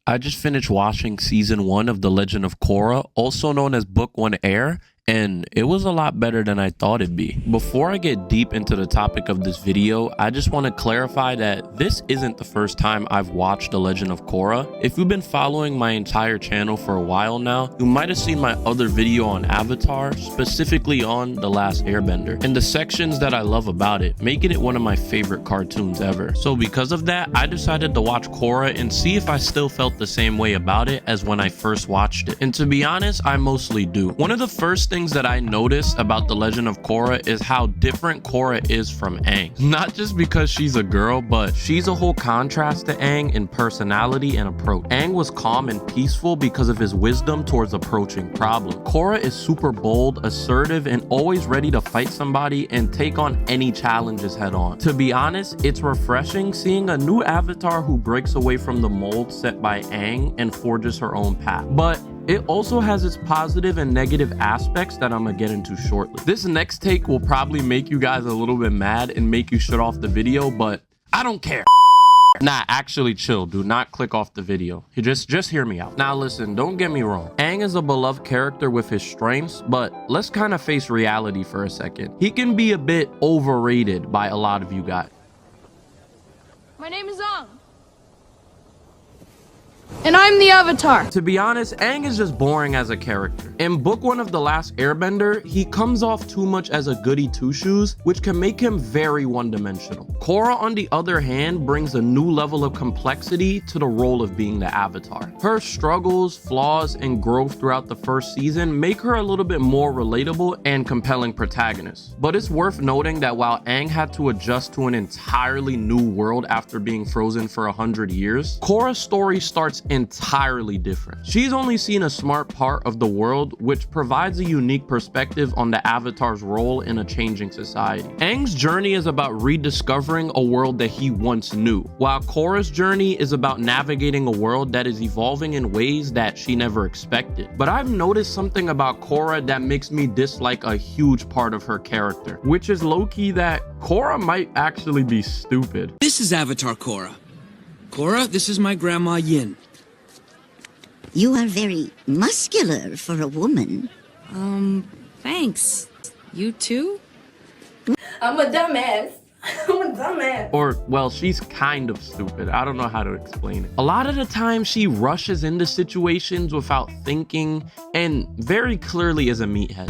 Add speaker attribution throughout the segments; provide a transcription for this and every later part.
Speaker 1: I just finished watching season 1 of The Legend of Korra, also known as Book 1 Air, and it was a lot better than I thought it'd be. Before I get deep into the topic of this video, I just want to clarify that this isn't the first time I've watched The Legend of Korra. If you've been following my entire channel for a while now, you might have seen my other video on Avatar, specifically on The Last Airbender, and the sections that I love about it, making it one of my favorite cartoons ever. So because of that, I decided to watch Korra and see if I still felt the same way about it as when I first watched it. And to be honest, I mostly do. One of the first things that I noticed about The Legend of Korra is how different Korra is from Aang. Not just because she's a girl, but she's a whole contrast to Aang in personality and approach. Aang was calm and peaceful because of his wisdom towards approaching problems. Korra is super bold, assertive, and always ready to fight somebody and take on any challenges head on. To be honest, it's refreshing seeing a new avatar who breaks away from the mold set by Aang and forges her own path. But it also has its positive and negative aspects that I'm gonna get into shortly. This next take will probably make you guys a little bit mad and make you shut off the video, but I don't care. Nah, actually chill. Do not click off the video. Just hear me out. Now listen, don't get me wrong. Aang is a beloved character with his strengths, but let's kind of face reality for a second. He can be a bit overrated by a lot of you guys.
Speaker 2: My name is Aang. And I'm the Avatar.
Speaker 1: To be honest, Aang is just boring as a character. In Book 1 of The Last Airbender, he comes off too much as a goody two-shoes, which can make him very one-dimensional. Korra, on the other hand, brings a new level of complexity to the role of being the Avatar. Her struggles, flaws, and growth throughout the first season make her a little bit more relatable and compelling protagonist. But it's worth noting that while Aang had to adjust to an entirely new world after being frozen for 100 years, Korra's story starts entirely different. She's only seen a smart part of the world, which provides a unique perspective on the Avatar's role in a changing society. Aang's journey is about rediscovering a world that he once knew, while Korra's journey is about navigating a world that is evolving in ways that she never expected. But I've noticed something about Korra that makes me dislike a huge part of her character, which is low-key that Korra might actually be stupid.
Speaker 3: This is Avatar Korra. Korra, this is my grandma Yin.
Speaker 4: You are very muscular for a woman.
Speaker 5: Thanks. You too?
Speaker 2: I'm a dumbass. I'm a dumbass.
Speaker 1: Or, well, she's kind of stupid. I don't know how to explain it. A lot of the time, she rushes into situations without thinking and very clearly is a meathead.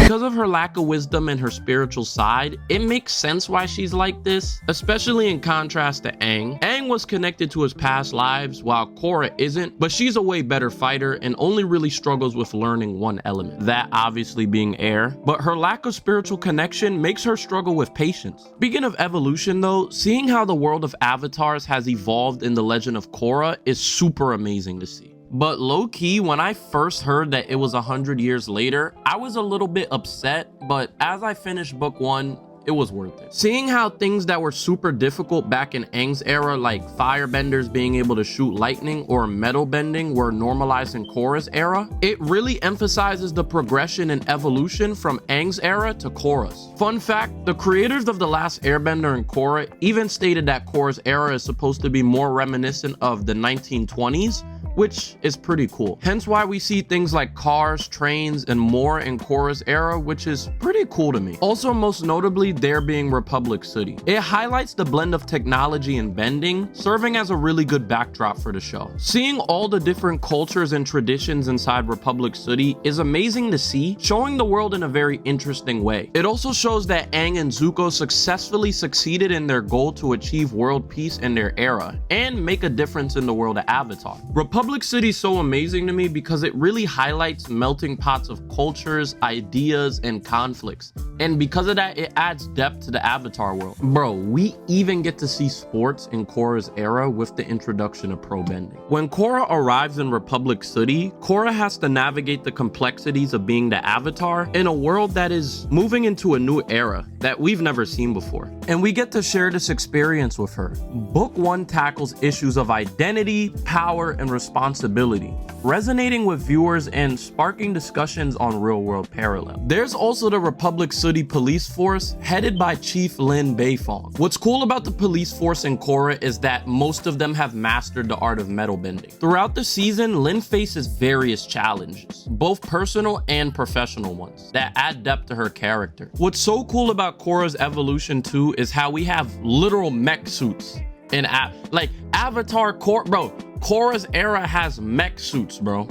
Speaker 1: Because of her lack of wisdom and her spiritual side, it makes sense why she's like this, especially in contrast to Aang. Aang was connected to his past lives, while Korra isn't, but she's a way better fighter and only really struggles with learning one element, that obviously being air. But her lack of spiritual connection makes her struggle with patience. Speaking of evolution though, seeing how the world of avatars has evolved in The Legend of Korra is super amazing to see. But low-key, when I first heard that it was 100 years later, I was a little bit upset, but as I finished book 1, it was worth it. Seeing how things that were super difficult back in Aang's era, like firebenders being able to shoot lightning or metal bending, were normalized in Korra's era, it really emphasizes the progression and evolution from Aang's era to Korra's. Fun fact, the creators of The Last Airbender and Korra even stated that Korra's era is supposed to be more reminiscent of the 1920s, which is pretty cool. Hence why we see things like cars, trains, and more in Korra's era, which is pretty cool to me. Also, most notably, there being Republic City. It highlights the blend of technology and bending, serving as a really good backdrop for the show. Seeing all the different cultures and traditions inside Republic City is amazing to see, showing the world in a very interesting way. It also shows that Aang and Zuko successfully succeeded in their goal to achieve world peace in their era, and make a difference in the world of Avatar. Republic City is so amazing to me because it really highlights melting pots of cultures, ideas, and conflicts. And because of that, it adds depth to the Avatar world. Bro, we even get to see sports in Korra's era with the introduction of pro bending. When Korra arrives in Republic City, Korra has to navigate the complexities of being the Avatar in a world that is moving into a new era that we've never seen before. And we get to share this experience with her. Book 1 tackles issues of identity, power, and responsibility responsibility, resonating with viewers and sparking discussions on real-world parallels. There's also the Republic City Police Force, headed by Chief Lin Beifong. What's cool about the police force in Korra is that most of them have mastered the art of metal bending. Throughout the season, Lin faces various challenges, both personal and professional ones, that add depth to her character. What's so cool about Korra's evolution too is how we have literal mech suits in Avatar Korra's era has mech suits, bro.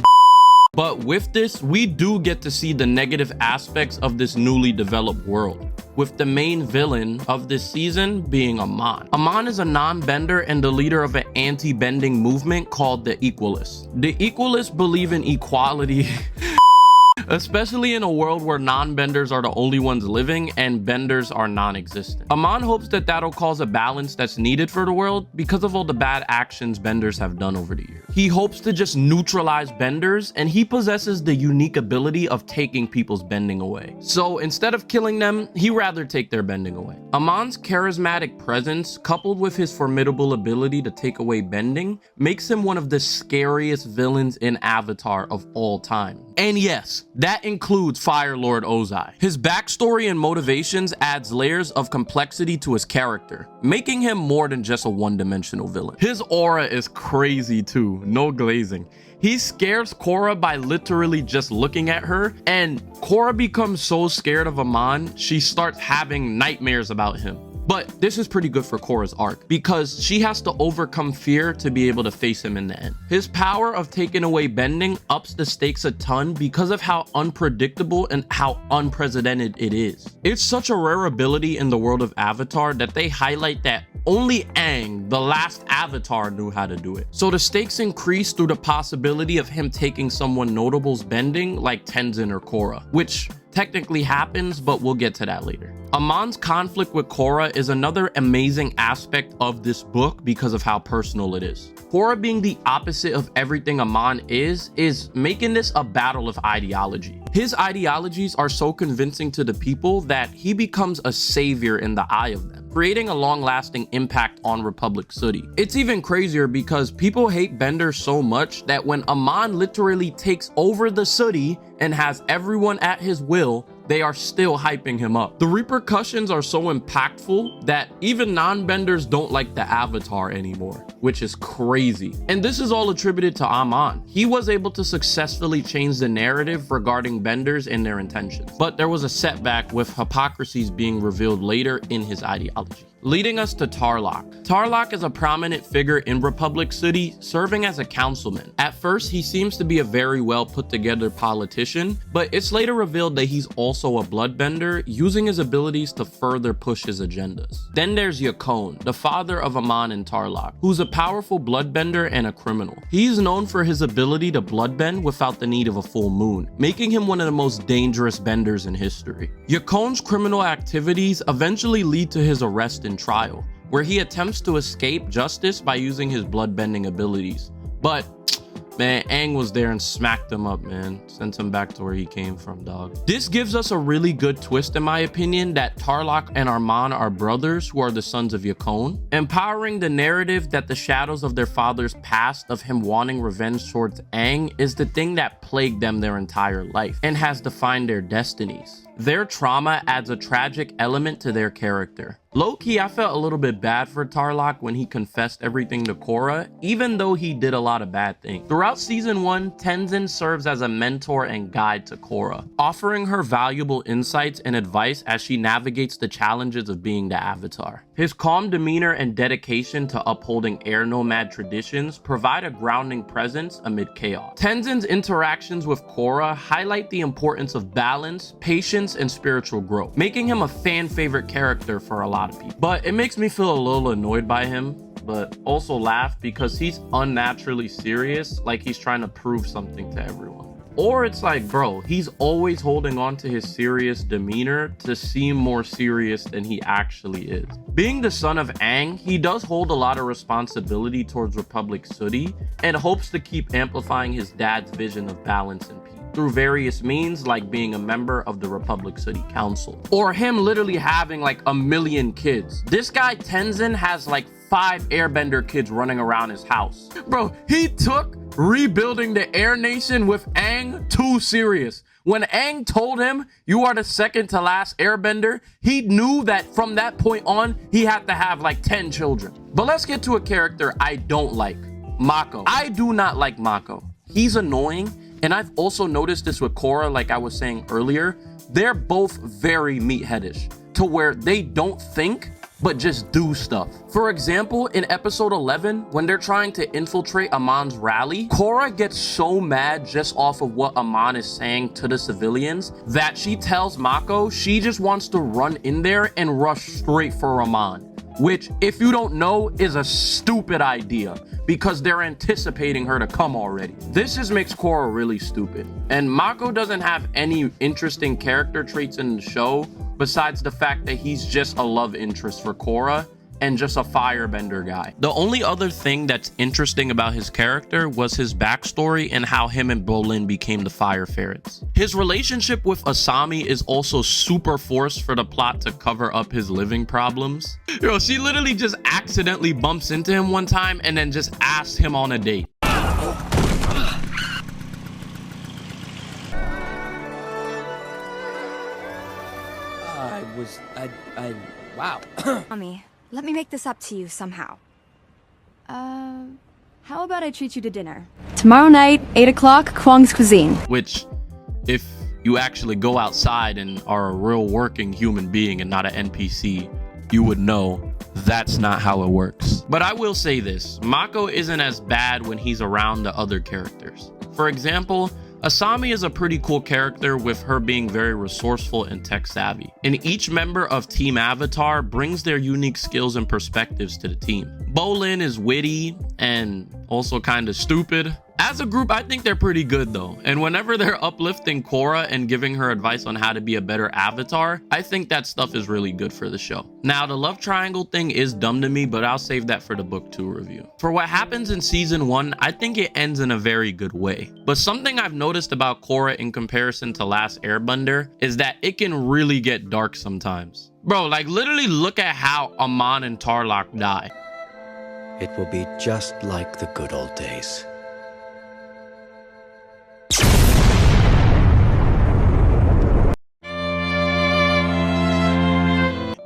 Speaker 1: But with this, we do get to see the negative aspects of this newly developed world, with the main villain of this season being Amon. Amon is a non-bender and the leader of an anti-bending movement called the Equalists. The Equalists believe in equality especially in a world where non-benders are the only ones living and benders are non-existent. Amon hopes that that'll cause a balance that's needed for the world because of all the bad actions benders have done over the years. He hopes to just neutralize benders, and he possesses the unique ability of taking people's bending away. So instead of killing them, he'd rather take their bending away. Amon's charismatic presence, coupled with his formidable ability to take away bending, makes him one of the scariest villains in Avatar of all time. And yes, that includes Fire Lord Ozai. His backstory and motivations adds layers of complexity to his character, making him more than just a one-dimensional villain. His aura is crazy too, no glazing. He scares Korra by literally just looking at her, and Korra becomes so scared of Amon, she starts having nightmares about him. But this is pretty good for Korra's arc, because she has to overcome fear to be able to face him in the end. His power of taking away bending ups the stakes a ton because of how unpredictable and how unprecedented it is. It's such a rare ability in the world of Avatar that they highlight that only Aang, the last Avatar, knew how to do it. So the stakes increase through the possibility of him taking someone notable's bending like Tenzen or Korra, which technically happens, but we'll get to that later. Amon's conflict with Korra is another amazing aspect of this book because of how personal it is. Korra being the opposite of everything Amon is making this a battle of ideology. His ideologies are so convincing to the people that he becomes a savior in the eye of them, creating a long-lasting impact on Republic City. It's even crazier because people hate Bender so much that when Amon literally takes over the city and has everyone at his will, they are still hyping him up. The repercussions are so impactful that even non-benders don't like the Avatar anymore, which is crazy. And this is all attributed to Amon. He was able to successfully change the narrative regarding benders and their intentions. But there was a setback with hypocrisies being revealed later in his ideology. Leading us to Tarlock. Tarlock is a prominent figure in Republic City, serving as a councilman. At first, he seems to be a very well put together politician, but it's later revealed that he's also a bloodbender, using his abilities to further push his agendas. Then there's Yakone, the father of Amon and Tarlock, who's a powerful bloodbender and a criminal. He's known for his ability to bloodbend without the need of a full moon, making him one of the most dangerous benders in history. Yakone's criminal activities eventually lead to his arrest and trial, where he attempts to escape justice by using his bloodbending abilities. But man, Aang was there and smacked him up, man. Sent him back to where he came from, dog. This gives us a really good twist, in my opinion, that Tarlock and Amon are brothers who are the sons of Yakone, empowering the narrative that the shadows of their father's past of him wanting revenge towards Aang is the thing that plagued them their entire life and has defined their destinies. Their trauma adds a tragic element to their character. Low-key, I felt a little bit bad for Tarlock when he confessed everything to Korra, even though he did a lot of bad things. Throughout season 1, Tenzen serves as a mentor and guide to Korra, offering her valuable insights and advice as she navigates the challenges of being the Avatar. His calm demeanor and dedication to upholding air nomad traditions provide a grounding presence amid chaos. Tenzen's interactions with Korra highlight the importance of balance, patience, and spiritual growth, making him a fan-favorite character for a lot of people. But it makes me feel a little annoyed by him, but also laugh because he's unnaturally serious, like he's trying to prove something to everyone. Or it's like, bro, he's always holding on to his serious demeanor to seem more serious than he actually is. Being the son of Aang, he does hold a lot of responsibility towards Republic City and hopes to keep amplifying his dad's vision of balance and peace through various means, like being a member of the Republic City Council, or him literally having like 1 million kids. This guy Tenzen has like 5 airbender kids running around his house. Bro, he took rebuilding the Air Nation with Aang too serious. When Aang told him, you are the second to last airbender, he knew that from that point on, he had to have like 10 children. But let's get to a character I don't like, Mako. I do not like Mako. He's annoying, and I've also noticed this with Korra, like I was saying earlier. They're both very meatheadish, to where they don't think, but just do stuff. For example, in episode 11, when they're trying to infiltrate Amon's rally, Korra gets so mad just off of what Amon is saying to the civilians that she tells Mako she just wants to run in there and rush straight for Amon. Which, if you don't know, is a stupid idea because they're anticipating her to come already. This just makes Korra really stupid. And Mako doesn't have any interesting character traits in the show besides the fact that he's just a love interest for Korra and just a firebender guy. The only other thing that's interesting about his character was his backstory and how him and Bolin became the Fire Ferrets. His relationship with Asami is also super forced for the plot to cover up his living problems. Yo, she literally just accidentally bumps into him one time and then just asks him on a date.
Speaker 6: Wow.
Speaker 7: Mommy, let me make this up to you somehow. How about I treat you to dinner? Tomorrow night, 8 o'clock, Kwang's Cuisine.
Speaker 1: Which, if you actually go outside and are a real working human being and not an NPC, you would know that's not how it works. But I will say this, Mako isn't as bad when he's around the other characters. For example, Asami is a pretty cool character with her being very resourceful and tech savvy. And each member of Team Avatar brings their unique skills and perspectives to the team. Bolin is witty and also kind of stupid. As a group, I think they're pretty good though. And whenever they're uplifting Korra and giving her advice on how to be a better avatar, I think that stuff is really good for the show. Now, the love triangle thing is dumb to me, but I'll save that for the book 2 review. For what happens in season 1, I think it ends in a very good way. But something I've noticed about Korra in comparison to Last Airbender is that it can really get dark sometimes. Bro, like literally look at how Amon and Tarlock die.
Speaker 8: It will be just like the good old days.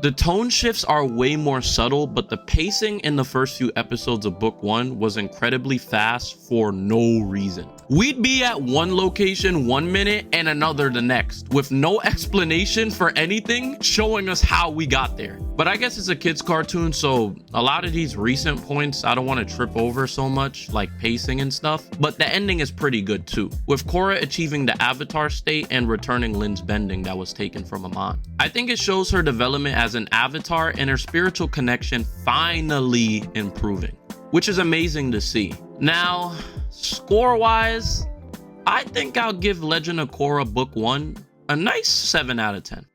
Speaker 1: The tone shifts are way more subtle, but the pacing in the first few episodes of book 1 was incredibly fast for no reason. We'd be at one location 1 minute and another the next, with no explanation for anything showing us how we got there. But I guess it's a kid's cartoon, so a lot of these recent points I don't want to trip over so much, like pacing and stuff, but the ending is pretty good too, with Korra achieving the avatar state and returning Lin's bending that was taken from Amon. I think it shows her development as an avatar and her spiritual connection finally improving, which is amazing to see. Now, score-wise, I think I'll give Legend of Korra Book 1 a nice 7 out of 10.